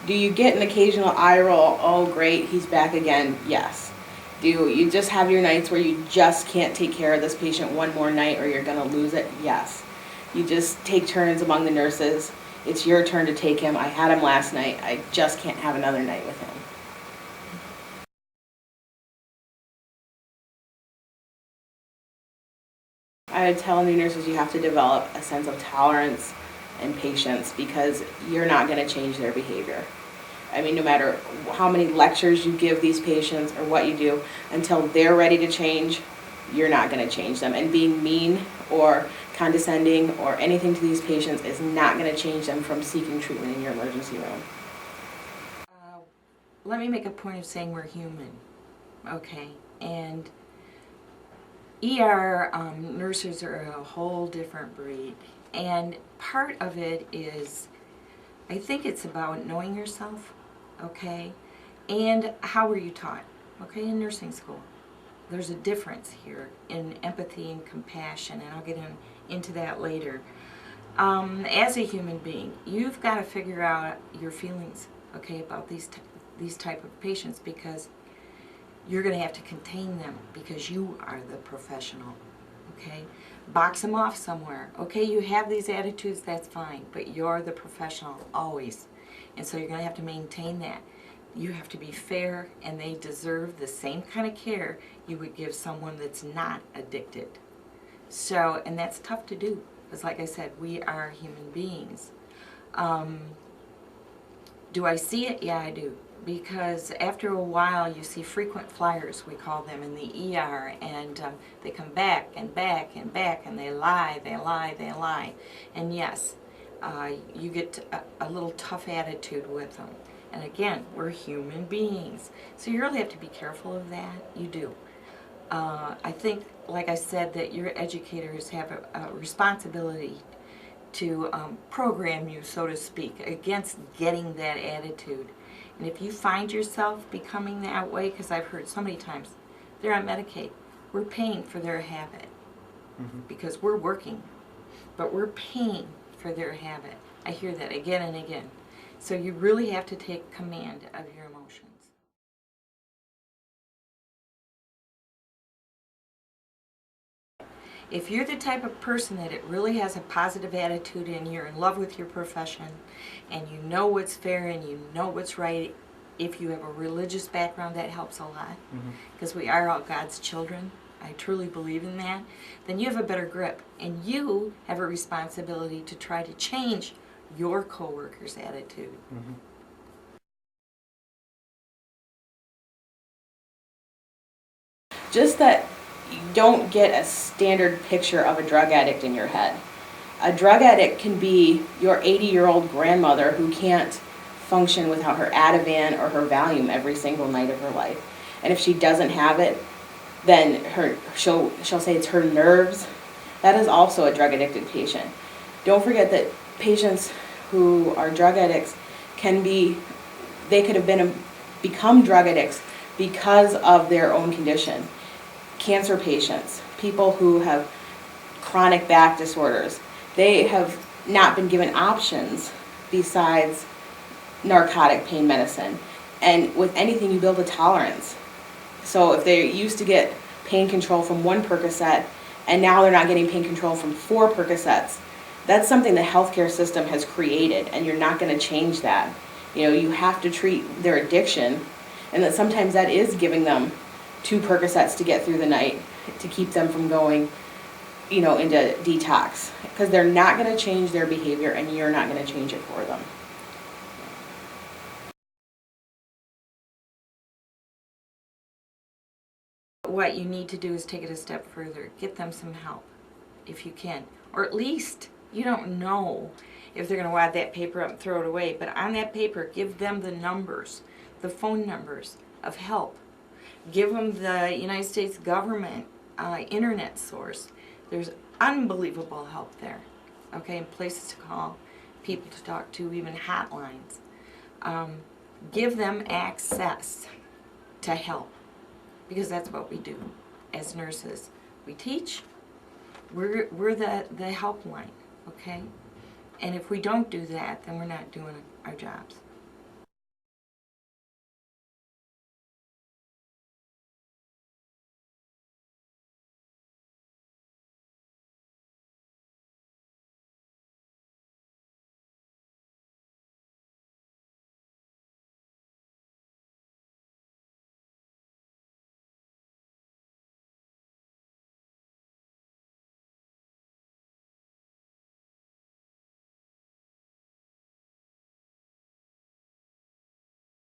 Do you get an occasional eye roll? Oh, great, he's back again. Yes. Do you just have your nights where you just can't take care of this patient one more night or you're going to lose it? Yes. You just take turns among the nurses. It's your turn to take him. I had him last night. I just can't have another night with him. I would tell new nurses you have to develop a sense of tolerance and patience because you're not going to change their behavior. I mean, no matter how many lectures you give these patients or what you do, until they're ready to change, you're not going to change them. And being mean or condescending or anything to these patients is not going to change them from seeking treatment in your emergency room. Let me make a point of saying we're human, okay? And ER nurses are a whole different breed. And part of it is, I think it's about knowing yourself, okay? And how were you taught, okay, in nursing school? There's a difference here in empathy and compassion, and I'll get into that later. As a human being, you've got to figure out your feelings, okay, about these type of patients, because you're going to have to contain them because you are the professional, okay? Box them off somewhere. Okay, you have these attitudes, that's fine, but you're the professional always. And so you're going to have to maintain that. You have to be fair, and they deserve the same kind of care you would give someone that's not addicted. So, and that's tough to do, because like I said, we are human beings. Do I see it? Yeah, I do. Because after a while you see frequent flyers, we call them, in the ER, and they come back and back and back, and they lie, they lie, they lie. And yes, you get a little tough attitude with them. And again, we're human beings. So you really have to be careful of that. You do. I think, like I said, that your educators have a responsibility to program you, so to speak, against getting that attitude. And if you find yourself becoming that way, because I've heard so many times, they're on Medicaid, we're paying for their habit, because we're working, but we're paying for their habit. I hear that again and again. So you really have to take command of your emotions. If you're the type of person that it really has a positive attitude and you're in love with your profession and you know what's fair and you know what's right, if you have a religious background, that helps a lot, because we are all God's children. I truly believe in that. Then you have a better grip, and you have a responsibility to try to change your coworkers' attitude. Just that you don't get a standard picture of a drug addict in your head. A drug addict can be your 80-year-old grandmother who can't function without her Ativan or her Valium every single night of her life. And if she doesn't have it, then she'll say it's her nerves. That is also a drug addicted patient. Don't forget that patients who are drug addicts they could have become drug addicts because of their own condition. Cancer patients, people who have chronic back disorders, they have not been given options besides narcotic pain medicine. And with anything, you build a tolerance. So if they used to get pain control from 1 Percocet and now they're not getting pain control from 4 Percocets, that's something the healthcare system has created, and you're not going to change that. You know, you have to treat their addiction, and that sometimes that is giving them 2 Percocets to get through the night to keep them from going, into detox, because they're not going to change their behavior and you're not going to change it for them. What you need to do is take it a step further. Get them some help, if you can. Or at least, you don't know if they're going to wad that paper up and throw it away, but on that paper, give them the numbers, the phone numbers of help. Give them the United States government internet source. There's unbelievable help there, okay, and places to call, people to talk to, even hotlines. Give them access to help, because that's what we do as nurses. We teach, we're the helpline, okay? And if we don't do that, then we're not doing our jobs.